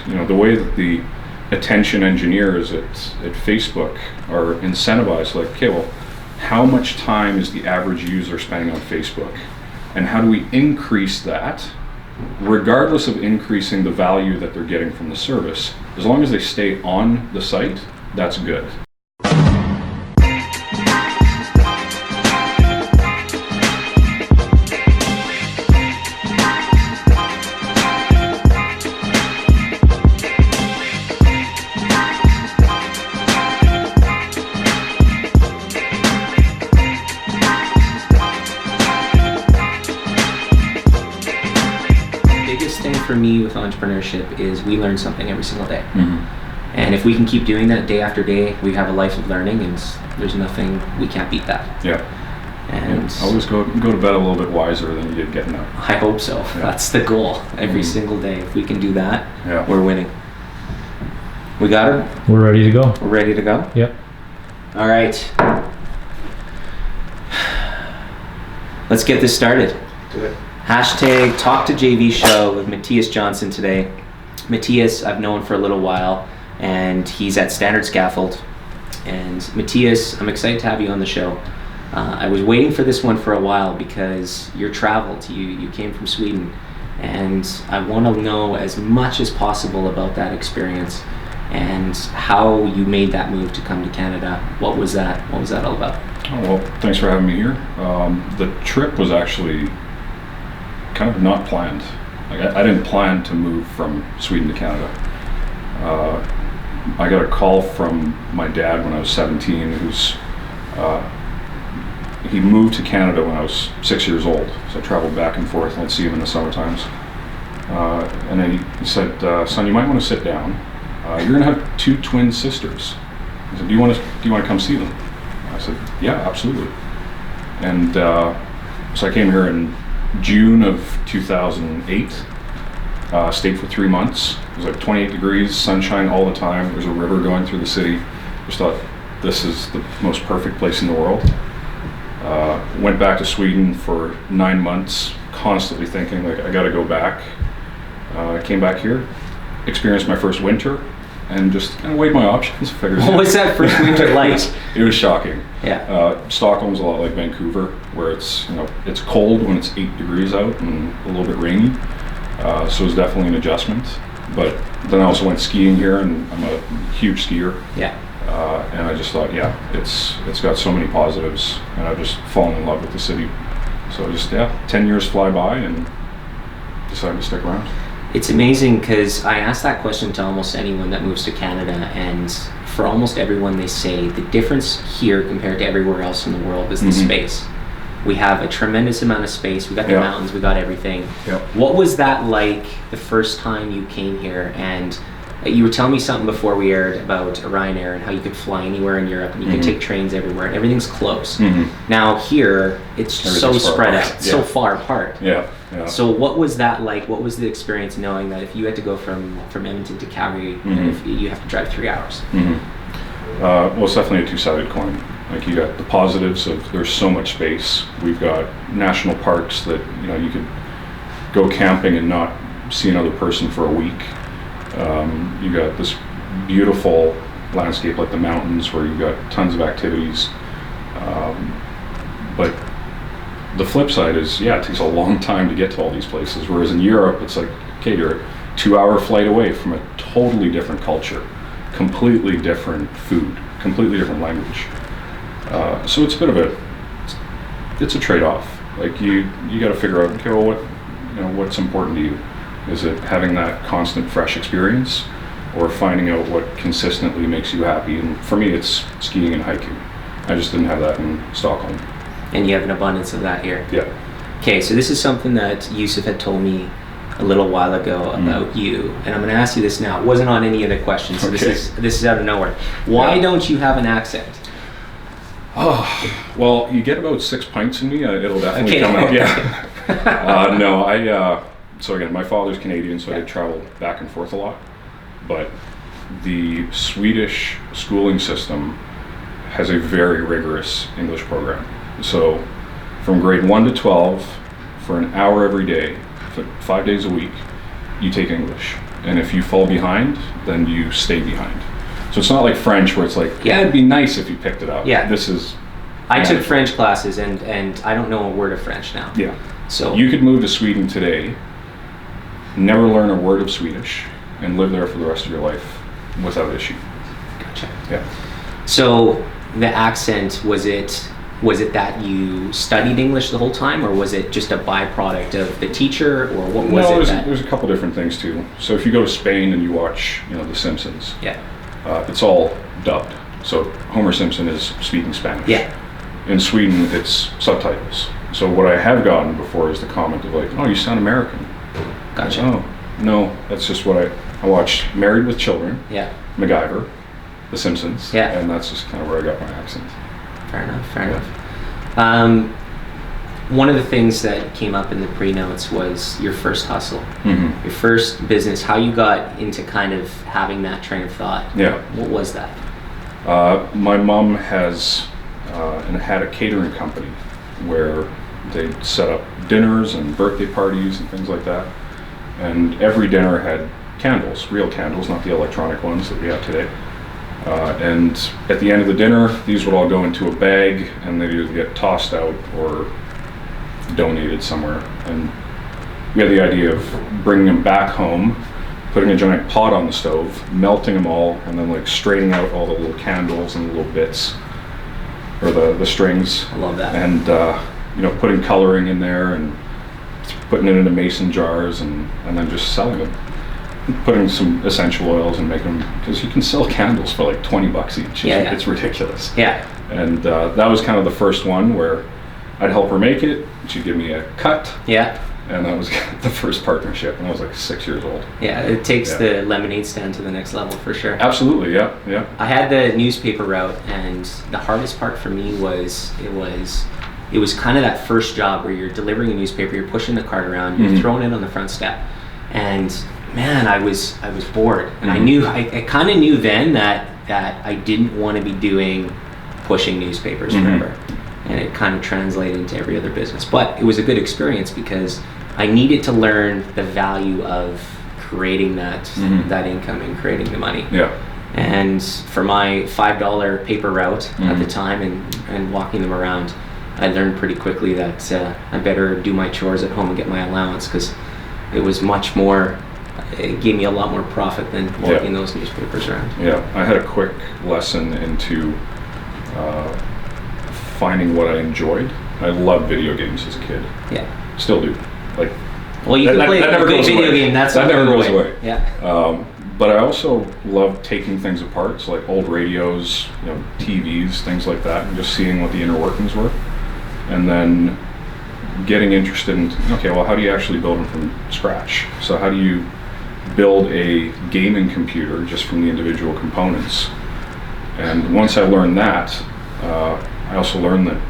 the way that the attention engineers at Facebook are incentivized, like, okay, well, how much time is the average user spending on Facebook? And how do we increase that, regardless of increasing the value that they're getting from the service? As long as they stay on the site, that's good. For me with entrepreneurship is we learn something every single day. Mm-hmm. And if we can keep doing that day after day, we have a life of learning, and there's nothing, we can't beat that. Yeah. And always go to bed a little bit wiser than you did getting up. I hope so. Yeah. That's the goal every single day. If we can do that, we're winning. We got it? We're ready to go. We're ready to go? Yep. All right. Let's get this started. Do it. Hashtag Talk to JV show with Mathias Jonsson today. Mathias, I've known for a little while, and he's at Standard Scaffold. And Mathias, I'm excited to have you on the show. I was waiting for this one for a while because you're traveled. You came from Sweden, and I want to know as much as possible about that experience and how you made that move to come to Canada. What was that all about? Oh, well, thanks for having me here. The trip was actually kind of not planned. Like, I didn't plan to move from Sweden to Canada. I got a call from my dad when I was 17, he moved to Canada when I was 6 years old, so I traveled back and forth, and I'd see him in the summer times. And then he said, son, you might want to sit down. You're gonna have 2 twin sisters. He said, do you want to come see them? I said, yeah, absolutely. And so I came here in June of 2008, stayed for 3 months. It was like 28 degrees, sunshine all the time. There's a river going through the city. Just thought, this is the most perfect place in the world. Went back to Sweden for 9 months, constantly thinking, like, I gotta go back. Came back here, experienced my first winter, and just kind of weighed my options. Figured what was that first winter like? It was shocking. Yeah. Stockholm's a lot like Vancouver, where it's cold when it's 8 degrees out and a little bit rainy. So it was definitely an adjustment. But then I also went skiing here, and I'm a huge skier. Yeah. And I just thought, it's got so many positives, and I've just fallen in love with the city. So just 10 years fly by, and decided to stick around. It's amazing because I ask that question to almost anyone that moves to Canada, and for almost everyone they say the difference here compared to everywhere else in the world is the space. We have a tremendous amount of space. We got the mountains, we got everything. Yep. What was that like the first time you came here? And you were telling me something before we aired about Ryanair and how you could fly anywhere in Europe and you could take trains everywhere and everything's close. Now here, it's so spread out, so far apart. Yeah. So what was that like? What was the experience knowing that if you had to go from Edmonton to Calgary, if you have to drive 3 hours? Well, it's definitely a two-sided coin. Like, you got the positives of there's so much space. We've got national parks that you could go camping and not see another person for a week. You got this beautiful landscape like the mountains where you've got tons of activities. But the flip side is, it takes a long time to get to all these places. Whereas in Europe, it's like, okay, you're a 2-hour flight away from a totally different culture, completely different food, completely different language. So it's a bit of it's a trade-off. Like, you got to figure out, okay, well, what's important to you? Is it having that constant fresh experience, or finding out what consistently makes you happy? And for me, it's skiing and hiking. I just didn't have that in Stockholm. And you have an abundance of that here. Yeah. Okay, so this is something that Yusuf had told me a little while ago about you, and I'm going to ask you this now. It wasn't on any of the questions, so this is out of nowhere. Why don't you have an accent? Oh, well, you get about 6 pints in me, it'll definitely come out. Yeah. No, so again, my father's Canadian, so I did travel back and forth a lot. But the Swedish schooling system has a very rigorous English program. So from grade 1 to 12, for an hour every day, for 5 days a week, you take English. and if you fall behind, then you stay behind. So it's not like French where it's like, yeah, it'd be nice if you picked it up. Yeah. This is... I took French classes, and I don't know a word of French now. Yeah. So you could move to Sweden today, never learn a word of Swedish, and live there for the rest of your life without issue. Gotcha. Yeah. So the accent, was it that you studied English the whole time, or was it just a byproduct of the teacher, or what was it? There's a couple different things too. So if you go to Spain and you watch, The Simpsons, Yeah. It's all dubbed. So Homer Simpson is speaking Spanish. Yeah. In Sweden, it's subtitles. So what I have gotten before is the comment of like, "Oh, you sound American." Gotcha. Oh, no, that's just what I watched Married with Children, Yeah. MacGyver, The Simpsons, Yeah. and that's just kind of where I got my accent. Fair enough. One of the things that came up in the pre-notes was your first hustle, your first business, how you got into kind of having that train of thought. Yeah. What was that? My mom had a catering company where they set up dinners and birthday parties and things like that. And every dinner had candles, real candles, not the electronic ones that we have today. And at the end of the dinner, these would all go into a bag and they'd either get tossed out or donated somewhere. And we had the idea of bringing them back home, putting a giant pot on the stove, melting them all, and then like straining out all the little candles and the little bits, or the strings. I love that. And putting coloring in there and putting it into mason jars and then just selling them. Putting some essential oils and making them, because you can sell candles for like $20 each. Yeah. It's ridiculous. Yeah. And that was kind of the first one where I'd help her make it. She'd give me a cut. Yeah. And that was the first partnership. And I was like 6 years old. Yeah, it takes the lemonade stand to the next level for sure. Absolutely, yeah. I had the newspaper route, and the hardest part for me was it was kind of that first job where you're delivering a newspaper, you're pushing the cart around, you're throwing it on the front step, and man, I was bored, and I kind of knew then that I didn't want to be pushing newspapers forever, and it kind of translated into every other business. But it was a good experience because I needed to learn the value of creating that income and creating the money. Yeah. And for my $5 paper route at the time and walking them around, I learned pretty quickly that I better do my chores at home and get my allowance, because it was it gave me a lot more profit than walking those newspapers around. Yeah, I had a quick lesson into finding what I enjoyed. I loved video games as a kid. Yeah. Still do. Like, well, you can play a good video game. That never goes away. Yeah. But I also love taking things apart, so like old radios, TVs, things like that, and just seeing what the inner workings were, and then getting interested in, okay, well, how do you actually build them from scratch? So how do you build a gaming computer just from the individual components? And once I learned that, I also learned that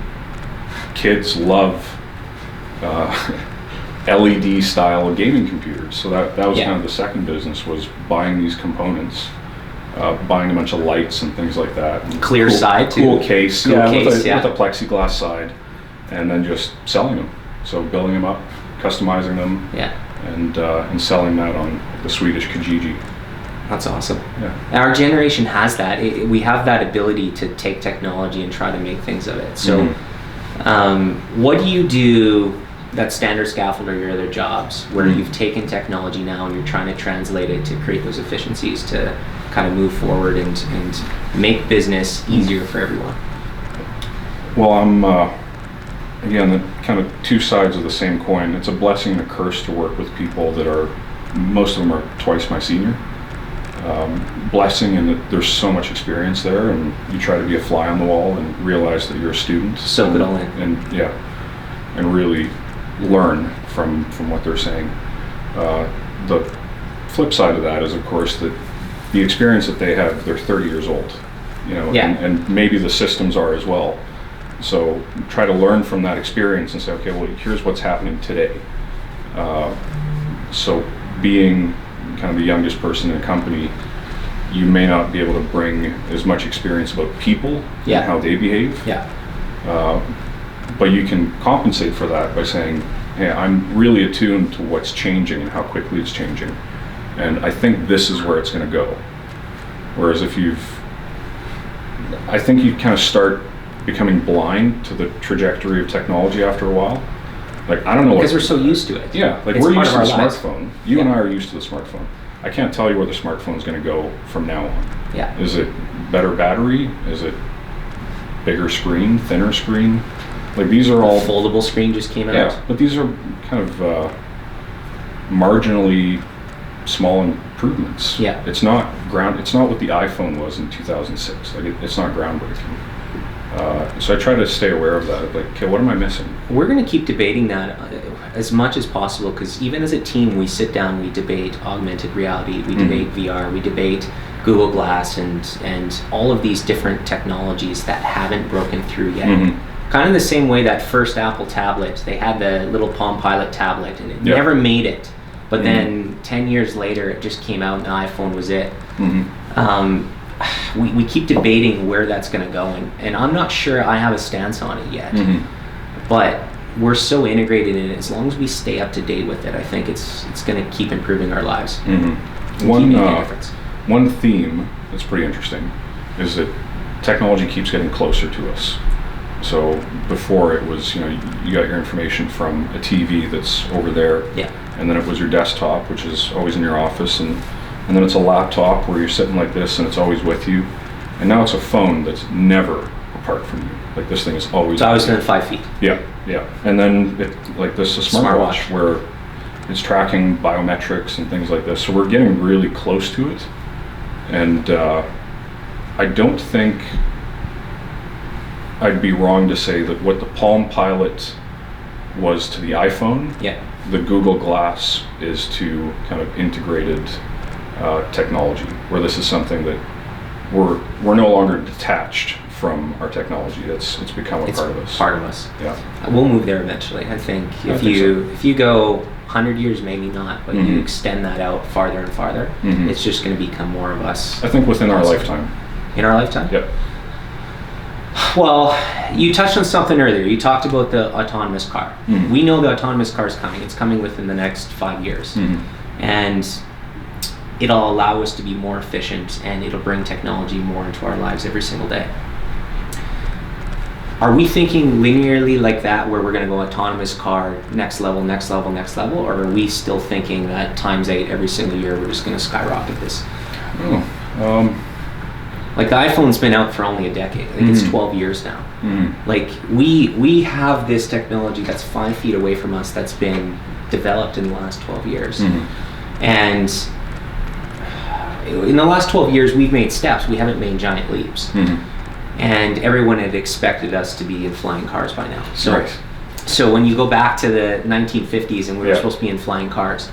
kids love LED style gaming computers. So that was kind of the second business, was buying these components, buying a bunch of lights and things like that. And clear side too. Cool case, with a plexiglass side, and then just selling them. So building them up, customizing them, and selling that on the Swedish Kijiji. That's awesome. Yeah. Our generation has that. We have that ability to take technology and try to make things of it. So what do you do that standard scaffold or your other jobs where you've taken technology now and you're trying to translate it to create those efficiencies to kind of move forward and make business easier for everyone? Well, I'm again, the kind of two sides of the same coin. It's a blessing and a curse to work with people that are, most of them are twice my senior. Blessing in that there's so much experience there, and you try to be a fly on the wall and realize that you're a student. Soak it all in. And really learn from what they're saying. The flip side of that is, of course, that the experience that they have, they're 30 years old, and maybe the systems are as well. So try to learn from that experience and say, okay, well, here's what's happening today. So being kind of the youngest person in a company, you may not be able to bring as much experience about people and how they behave. But you can compensate for that by saying, hey, I'm really attuned to what's changing and how quickly it's changing. And I think this is where it's going to go. Whereas I think you kind of start becoming blind to the trajectory of technology after a while. Like, I don't know because we're so used to it. Yeah, like it's we're used to the lives. smartphone. You and I are used to the smartphone. I can't tell you where the smartphone is going to go from now on. Yeah. Is it better battery? Is it bigger screen, thinner screen? Like, these are all foldable screen just came out. Yeah, but these are kind of marginally small improvements. Yeah. It's not what the iPhone was in 2006. Like, it's not groundbreaking. So I try to stay aware of that. Like, okay, what am I missing? We're going to keep debating that as much as possible, because even as a team, we sit down, we debate augmented reality, we debate VR, we debate Google Glass, and all of these different technologies that haven't broken through yet. Kind of the same way that first Apple tablet, they had the little Palm Pilot tablet, and it never made it. But then 10 years later, it just came out, and the iPhone was it. We keep debating where that's going to go, and I'm not sure I have a stance on it yet. But we're so integrated in it. As long as we stay up to date with it, I think it's going to keep improving our lives. One theme that's pretty interesting is that technology keeps getting closer to us. So before it was, you got your information from a TV that's over there, and then it was your desktop, which is always in your office, and then it's a laptop where you're sitting like this and it's always with you, and now it's a phone that's never apart from you. Like, this thing is always. It's always within 5 feet. Yeah, and then a smartwatch where it's tracking biometrics and things like this. So we're getting really close to it, and I don't think I'd be wrong to say that what the Palm Pilot was to the iPhone, the Google Glass is to kind of integrated technology, where this is something that we're no longer detached from our technology. It's become a part of us. Part of us. Yeah. We'll move there eventually. I think if you go 100 years, maybe not, but you extend that out farther and farther, it's just going to become more of us. I think within our lifetime. In our lifetime? Yep. Well, you touched on something earlier. You talked about the autonomous car. We know the autonomous car is coming. It's coming within the next 5 years. And it'll allow us to be more efficient, and it'll bring technology more into our lives every single day. Are we thinking linearly like that, where we're going to go autonomous car, next level, next level, next level? Or are we still thinking that times 8 every single year, we're just going to skyrocket this? Like, the iPhone's been out for only a decade. Like, it's 12 years now. Like, we have this technology that's 5 feet away from us that's been developed in the last 12 years. And in the last 12 years, we've made steps. We haven't made giant leaps. And everyone had expected us to be in flying cars by now. So when you go back to the 1950s, and we were supposed to be in flying cars.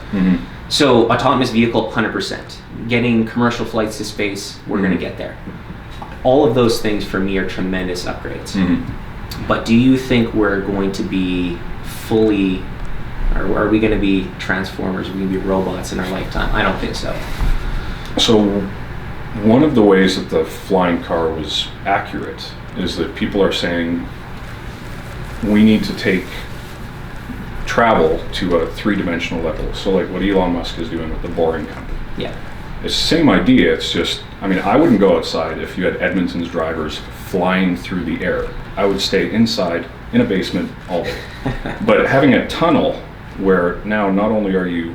So autonomous vehicle, 100%. Getting commercial flights to space, we're going to get there. All of those things for me are tremendous upgrades. But do you think we're going to be fully, or are we going to be transformers? Are we going to be robots in our lifetime? I don't think so. So one of the ways that the flying car was accurate is that people are saying we need to take travel to a three-dimensional level. So like what Elon Musk is doing with the Boring Company. It's the same idea. It's just, I mean, I wouldn't go outside if you had Edmonton's drivers flying through the air. I would stay inside in a basement all day. But having a tunnel where now not only are you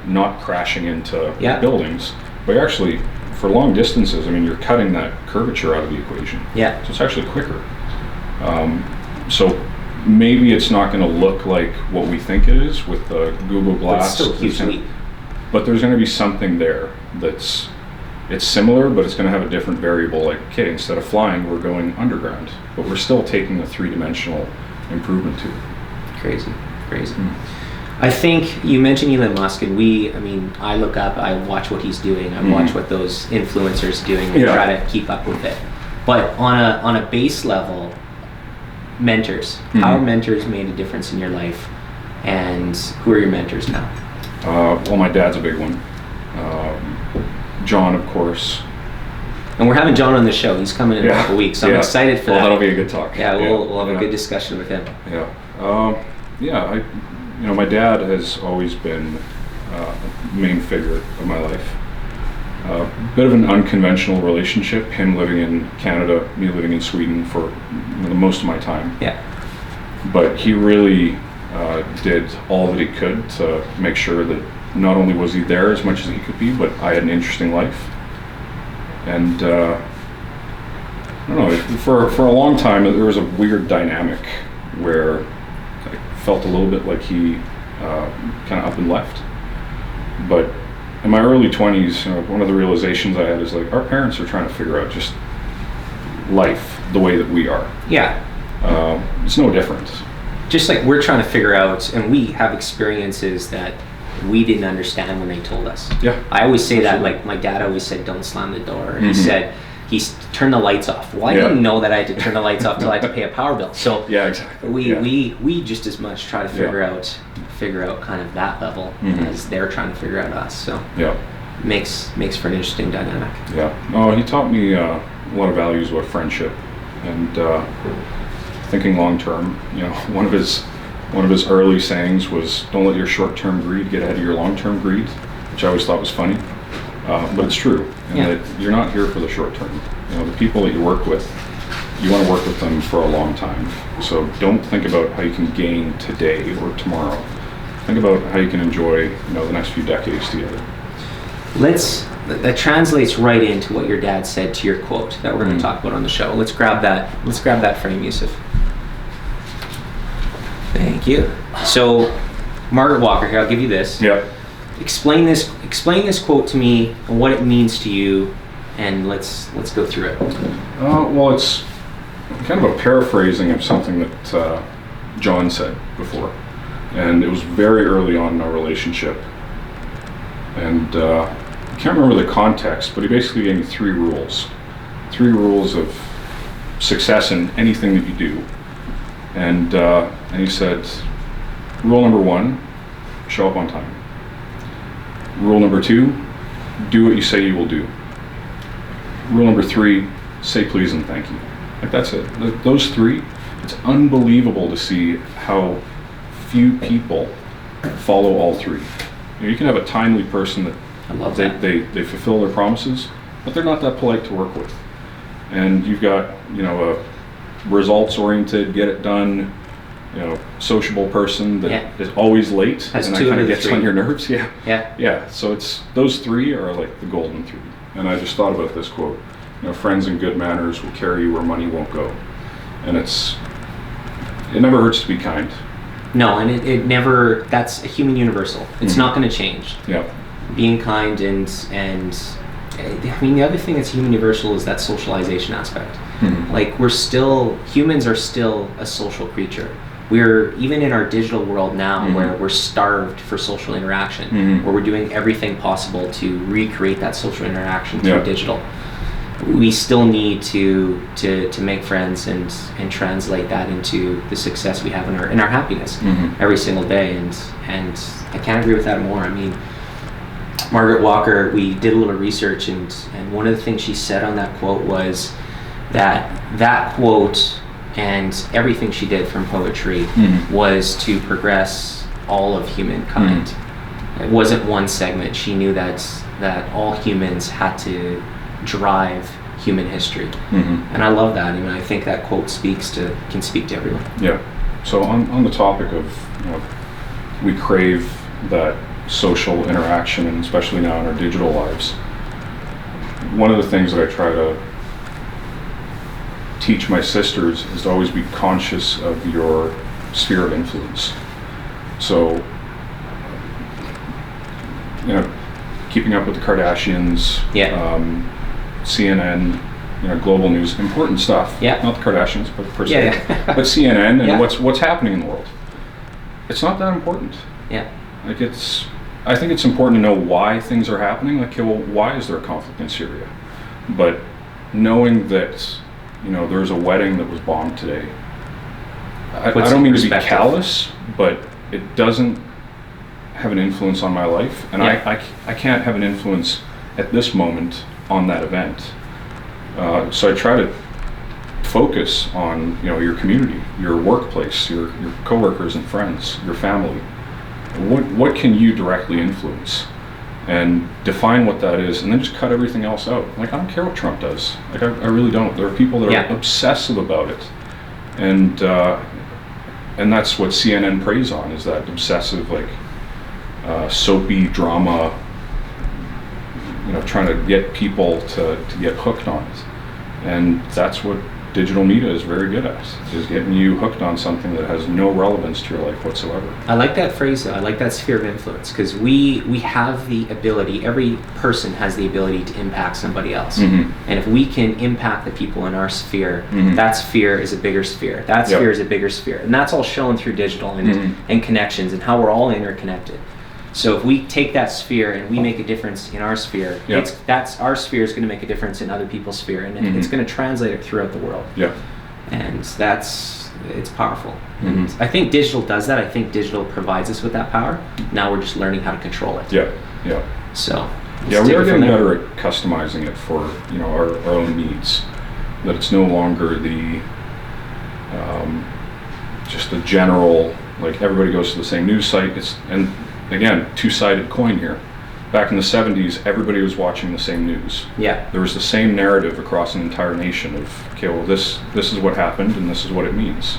not crashing into buildings, but you're actually, for long distances, I mean, you're cutting that curvature out of the equation. So it's actually quicker. So maybe it's not going to look like what we think it is with the Google Glass. But it's still a huge leap. But there's going to be something there it's similar, but it's going to have a different variable. Like, okay, instead of flying, we're going underground, but we're still taking a three-dimensional improvement to it. Crazy. I think you mentioned Elon Musk, and I look up, I watch what he's doing, I watch what those influencers are doing, and try to keep up with it. But on a base level, mentors. How have mentors made a difference in your life, and who are your mentors now? Well, my dad's a big one. Jon, of course. And we're having Jon on the show. He's coming in a couple weeks, so I'm excited for that. That'll be a good talk. We'll have a good discussion with him. My dad has always been main figure of my life. Bit of an unconventional relationship, him living in Canada, me living in Sweden for the most of my time. Yeah. But he really did all that he could to make sure that not only was he there as much as he could be, but I had an interesting life. And I don't know, for a long time there was a weird dynamic where I felt a little bit like he kind of up and left. But in my early 20s, one of the realizations I had is like, our parents are trying to figure out just life the way that we are. Yeah. It's no different. Just like we're trying to figure out, and we have experiences that we didn't understand when they told us. Yeah. I always say that, like my dad always said, don't slam the door. And he said, turned the lights off. Well, I didn't know that I had to turn the lights off till I had to pay a power bill. So yeah, exactly. We just as much try to figure out kind of that level as they're trying to figure out us. So makes for an interesting dynamic. Yeah. Oh, he taught me a lot of values about friendship and thinking long term. One of his early sayings was, "Don't let your short-term greed get ahead of your long-term greed," which I always thought was funny, but it's true. And that you're not here for the short term. The people that you work with, you want to work with them for a long time. So don't think about how you can gain today or tomorrow. Think about how you can enjoy, the next few decades together. That translates right into what your dad said to your quote that we're going to talk about on the show. Let's grab that frame, Yusuf. Thank you. So, Margaret Walker, here, I'll give you this. Yeah. Explain this quote to me and what it means to you, and let's go through it. Well, it's kind of a paraphrasing of something that John said before, and it was very early on in our relationship. And I can't remember the context, but he basically gave me three rules of success in anything that you do. And he said, rule number 1, show up on time. Rule number 2, do what you say you will do. Rule number 3, say please and thank you. Like, that's it. Those 3, it's unbelievable to see how few people follow all 3. You can have a timely person that they fulfill their promises, but they're not that polite to work with. And you've got, a results-oriented, get it done, sociable person that is always late, That's and that kind of gets on your nerves. Yeah. So it's those 3 are like the golden 3. And I just thought about this quote: friends and good manners will carry you where money won't go. And it never hurts to be kind. No, and it never. That's a human universal. It's not going to change. Yeah. Being kind and I mean, the other thing that's human universal is that socialization aspect. Like, humans are still a social creature. We're, even in our digital world now, where we're starved for social interaction, where we're doing everything possible to recreate that social interaction through digital. We still need to make friends and translate that into the success we have in our happiness every single day. And I can't agree with that more. I mean, Margaret Walker, we did a little research, and one of the things she said on that quote was that quote and everything she did from poetry was to progress all of humankind. It wasn't one segment. She knew that all humans had to drive human history. And I love that. I mean, I think that quote can speak to everyone. Yeah. So on the topic of, we crave that social interaction, and especially now in our digital lives, one of the things that I try to teach my sisters is to always be conscious of your sphere of influence. So, keeping up with the Kardashians, CNN, global news, important stuff. Yeah. Not the Kardashians, but per se. But CNN and what's happening in the world. It's not that important. Yeah. Like, I think it's important to know why things are happening. Like, okay, well, why is there a conflict in Syria? But knowing that, there's a wedding that was bombed today. I don't mean to be callous, but it doesn't have an influence on my life, and I can't have an influence at this moment on that event. So I try to focus on your community, your workplace, your coworkers and friends, your family, what can you directly influence, and define what that is, and then just cut everything else out. Like, I don't care what Trump does. Like, I really don't. There are people that are obsessive about it, and that's what CNN preys on, is that obsessive, like, soapy drama, trying to get people to get hooked on it. And that's what digital media is very good at, is getting you hooked on something that has no relevance to your life whatsoever. I like that phrase, though. I like that sphere of influence, because we have the ability, every person has the ability to impact somebody else. And if we can impact the people in our sphere, that sphere is a bigger sphere. That sphere is a bigger sphere. And that's all shown through digital and connections and how we're all interconnected. So if we take that sphere and we make a difference in our sphere, that's our sphere is going to make a difference in other people's sphere, and it's going to translate it throughout the world. And it's powerful. And I think digital does that. I think digital provides us with that power. Now we're just learning how to control it. So we are getting better at customizing it for our own needs. That it's no longer the just the general, like, everybody goes to the same news site. And again, two-sided coin here. Back in the 70s, everybody was watching the same news. There was the same narrative across an entire nation of, okay, well, this is what happened and this is what it means.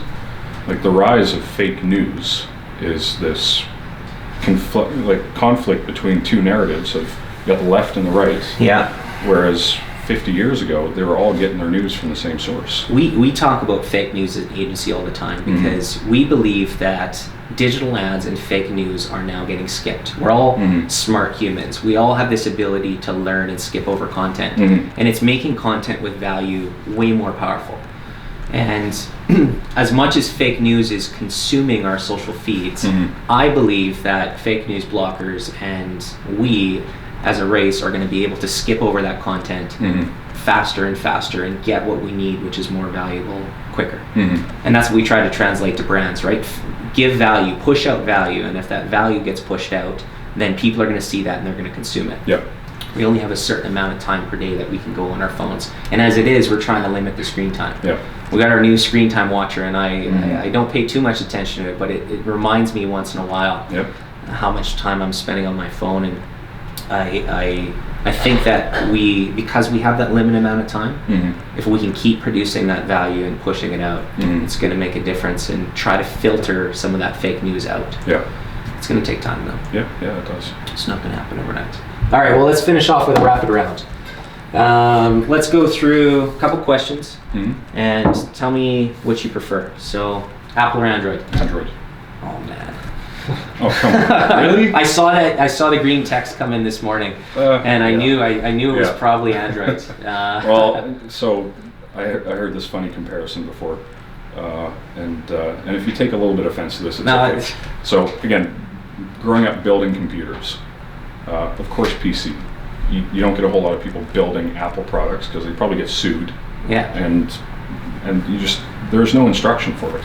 Like, the rise of fake news is this conflict between two narratives of, you got the left and the right. Whereas 50 years ago, they were all getting their news from the same source. We talk about fake news at the agency all the time, because we believe that digital ads and fake news are now getting skipped. We're all smart humans. We all have this ability to learn and skip over content. And it's making content with value way more powerful. And as much as fake news is consuming our social feeds, I believe that fake news blockers and we as a race are going to be able to skip over that content faster and faster and get what we need, which is more valuable, quicker. And that's what we try to translate to brands, right? Give value, push out value, and if that value gets pushed out, then people are going to see that and they're going to consume it. We only have a certain amount of time per day that we can go on our phones, and as it is, we're trying to limit the screen time. We got our new screen time watcher, and I don't pay too much attention to it, but it reminds me once in a while how much time I'm spending on my phone. And I think that because we have that limited amount of time, if we can keep producing that value and pushing it out, it's going to make a difference, and try to filter some of that fake news out. It's going to take time, though. It does. It's not going to happen overnight. All right, well, let's finish off with a rapid round. Let's go through a couple questions and tell me which you prefer. So, Apple or Android? Android. Oh, man. Oh, come on. Really? I saw the green text come in this morning, and I knew it was probably Android. Well, so I heard this funny comparison before, and if you take a little bit of offense to this, it's okay. So again, growing up building computers, of course PC. You don't get a whole lot of people building Apple products because they probably get sued. And there's no instruction for it.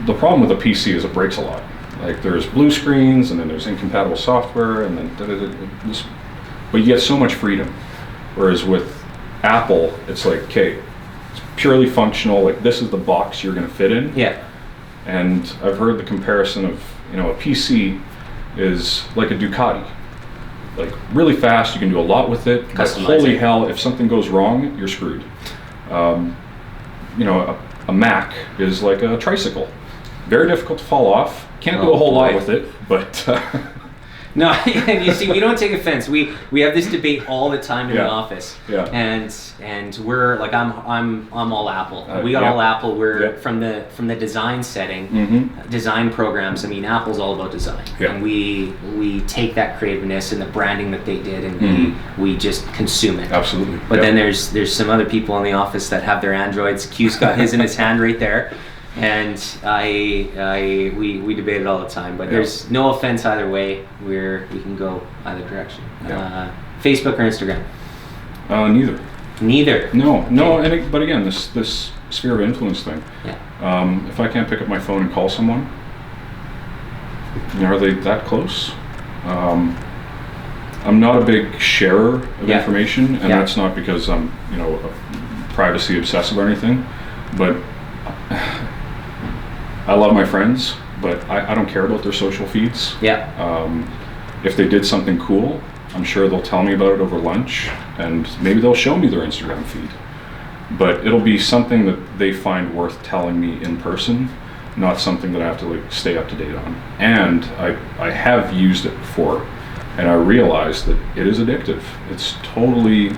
The problem with a PC is it breaks a lot. Like, there's blue screens, and then there's incompatible software, and then but you get so much freedom. Whereas with Apple, it's like, okay, it's purely functional. Like, this is the box you're going to fit in. And I've heard the comparison of, a PC is like a Ducati. Like, really fast, you can do a lot with it. But holy hell, if something goes wrong, you're screwed. A Mac is like a tricycle. Very difficult to fall off. Can't do a whole lot with it, but no. And you see, we don't take offense. We have this debate all the time in the office. And we're like, I'm all Apple. We got all Apple. We're from the design setting, design programs. I mean, Apple's all about design, and we take that creativeness and the branding that they did, and we just consume it. Absolutely. But then there's some other people in the office that have their Androids. Q's got his in his hand right there. And we debate it all the time, but there's no offense either way. We can go either direction. Facebook or Instagram? Neither. No. Okay. But again, this sphere of influence thing. If I can't pick up my phone and call someone, are they that close? I'm not a big sharer of information, and that's not because I'm privacy obsessive or anything, but I love my friends, but I don't care about their social feeds. Yeah. If they did something cool, I'm sure they'll tell me about it over lunch, and maybe they'll show me their Instagram feed. But it'll be something that they find worth telling me in person, not something that I have to like stay up to date on. And I have used it before, and I realized that it is addictive. It's totally...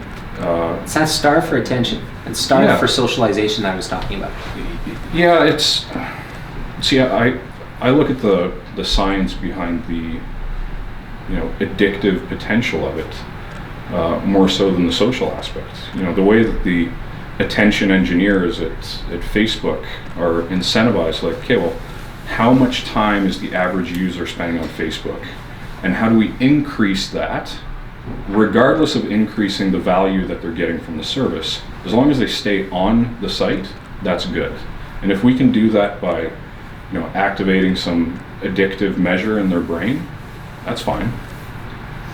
it's that starve for attention and starve for socialization that I was talking about. Yeah, it's... See, I look at the science behind the addictive potential of it more so than the social aspect. The way that the attention engineers at Facebook are incentivized, like, okay, well, how much time is the average user spending on Facebook? And how do we increase that, regardless of increasing the value that they're getting from the service? As long as they stay on the site, that's good. And if we can do that by activating some addictive measure in their brain, that's fine.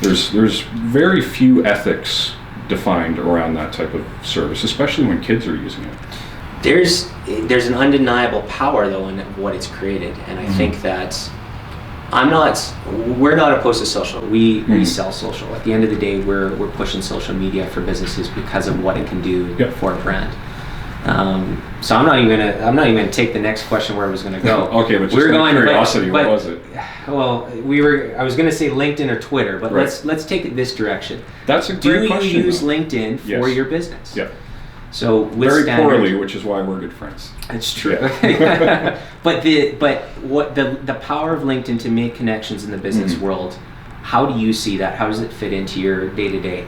There's very few ethics defined around that type of service, especially when kids are using it. There's an undeniable power though in what it's created, and I think that we're not opposed to social. We sell social. At the end of the day, we're pushing social media for businesses because of what it can do for a brand. So I'm not even gonna take the next question where I was gonna go. Okay, but just out of curiosity, what was it? Well, I was gonna say LinkedIn or Twitter, but let's take it this direction. That's a great question. Do you use LinkedIn for your business? Yeah. So very poorly, which is why we're good friends. It's true. Yeah. but what the power of LinkedIn to make connections in the business world, how do you see that? How does it fit into your day to day?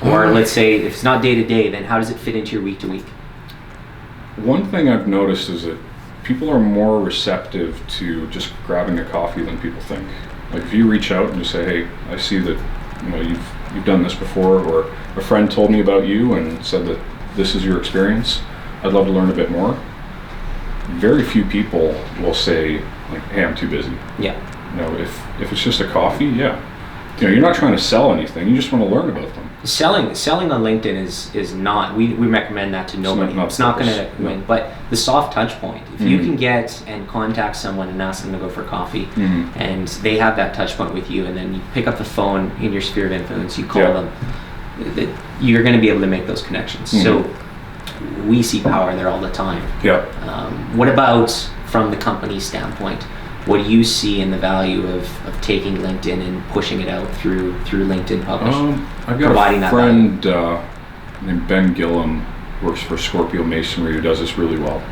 Or let's say if it's not day to day, then how does it fit into your week to week? One thing I've noticed is that people are more receptive to just grabbing a coffee than people think. Like if you reach out and just say, "Hey, I see that you've done this before," or a friend told me about you and said that this is your experience, I'd love to learn a bit more. Very few people will say like, "Hey, I'm too busy." Yeah. If it's just a coffee, you're not trying to sell anything. You just want to learn about them. Selling on LinkedIn is not. We recommend that to nobody. It's not going to win. But the soft touch point, if you can get and contact someone and ask them to go for coffee, and they have that touch point with you, and then you pick up the phone in your sphere of influence, you call them, you're going to be able to make those connections. So we see power there all the time. Yeah. What about from the company standpoint? What do you see in the value of taking LinkedIn and pushing it out through LinkedIn Publish? I've got a friend named Ben Gillum, works for Scorpio Masonry, who does this really well.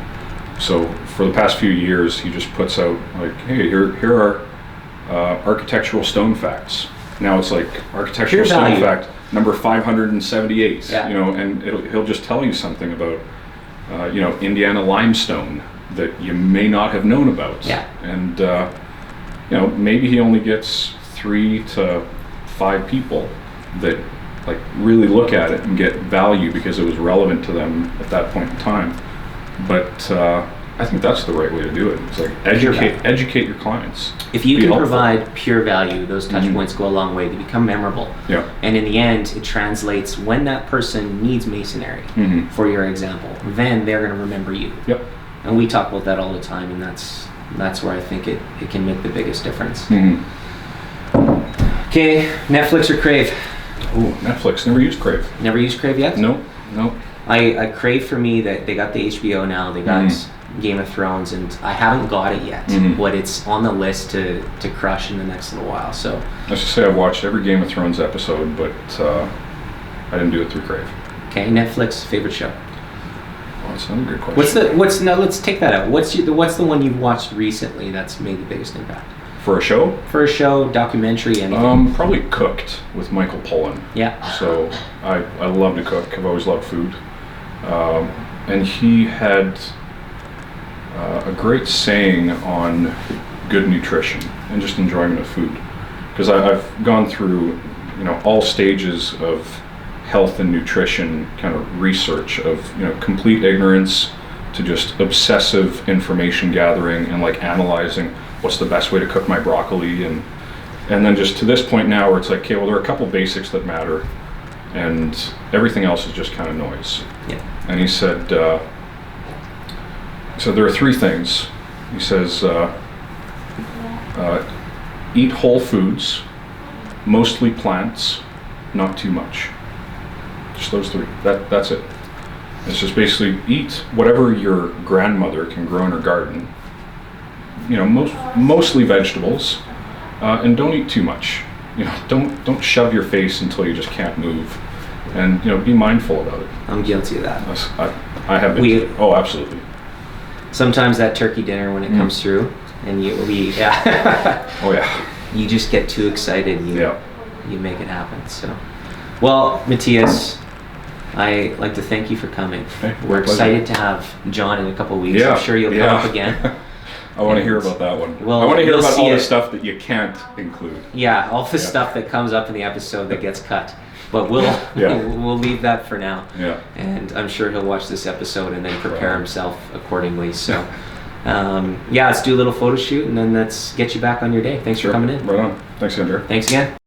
So for the past few years, he just puts out like, "Hey, here are architectural stone facts." Now it's like architectural stone fact number 578. And he'll just tell you something about Indiana limestone that you may not have known about. Yeah. And maybe he only gets 3 to 5 people that like really look at it and get value because it was relevant to them at that point in time. But I think that's the right way to do it. It's like educate your clients. If you can provide pure value, those touch points go a long way. They become memorable. Yeah. And in the end, it translates when that person needs masonry, for your example, then they're going to remember you. Yep. And we talk about that all the time, and that's where I think it can make the biggest difference. Okay, Netflix or Crave? Oh, Netflix. Never used Crave. Never used Crave yet? No. I Crave, for me, that they got the HBO now, they got Game of Thrones, and I haven't got it yet, but it's on the list to crush in the next little while. So let's just say I've watched every Game of Thrones episode, but I didn't do it through Crave. Okay, Netflix favorite show? Oh, that's another great question. Let's take that out. What's the one you've watched recently that's made the biggest impact? For a show? For a show, documentary, anything. Probably Cooked with Michael Pollan. Yeah. So I love to cook. I've always loved food. And he had a great saying on good nutrition and just enjoyment of food. Because I've gone through, all stages of health and nutrition kind of research of, complete ignorance to just obsessive information gathering and like analyzing what's the best way to cook my broccoli and then just to this point now where it's like, okay, well, there are a couple basics that matter and everything else is just kind of noise. Yeah. And he said, so there are 3 things. He says, Eat whole foods, mostly plants, not too much. Just those three. That's it. It's just basically eat whatever your grandmother can grow in her garden. You know, mostly vegetables, and don't eat too much. You know, don't shove your face until you just can't move, and you know, be mindful about it. I'm guilty of that. I have been. Oh, absolutely. Sometimes that turkey dinner when it comes through, and yeah. Oh yeah. You just get too excited. And you make it happen. So, well, Mathias, I like to thank you for coming. Hey, We're excited to have Jon in a couple of weeks. Yeah, I'm sure you'll come up again. I want to hear about that one. Well, I want to hear you'll about see all the it. stuff that you can't include. Yeah, all the stuff that comes up in the episode that gets cut. But we'll leave that for now. Yeah. And I'm sure he'll watch this episode and then prepare himself accordingly. So, let's do a little photo shoot and then let's get you back on your day. Thanks for coming in. Right on. Thanks, Andrew. Thanks again.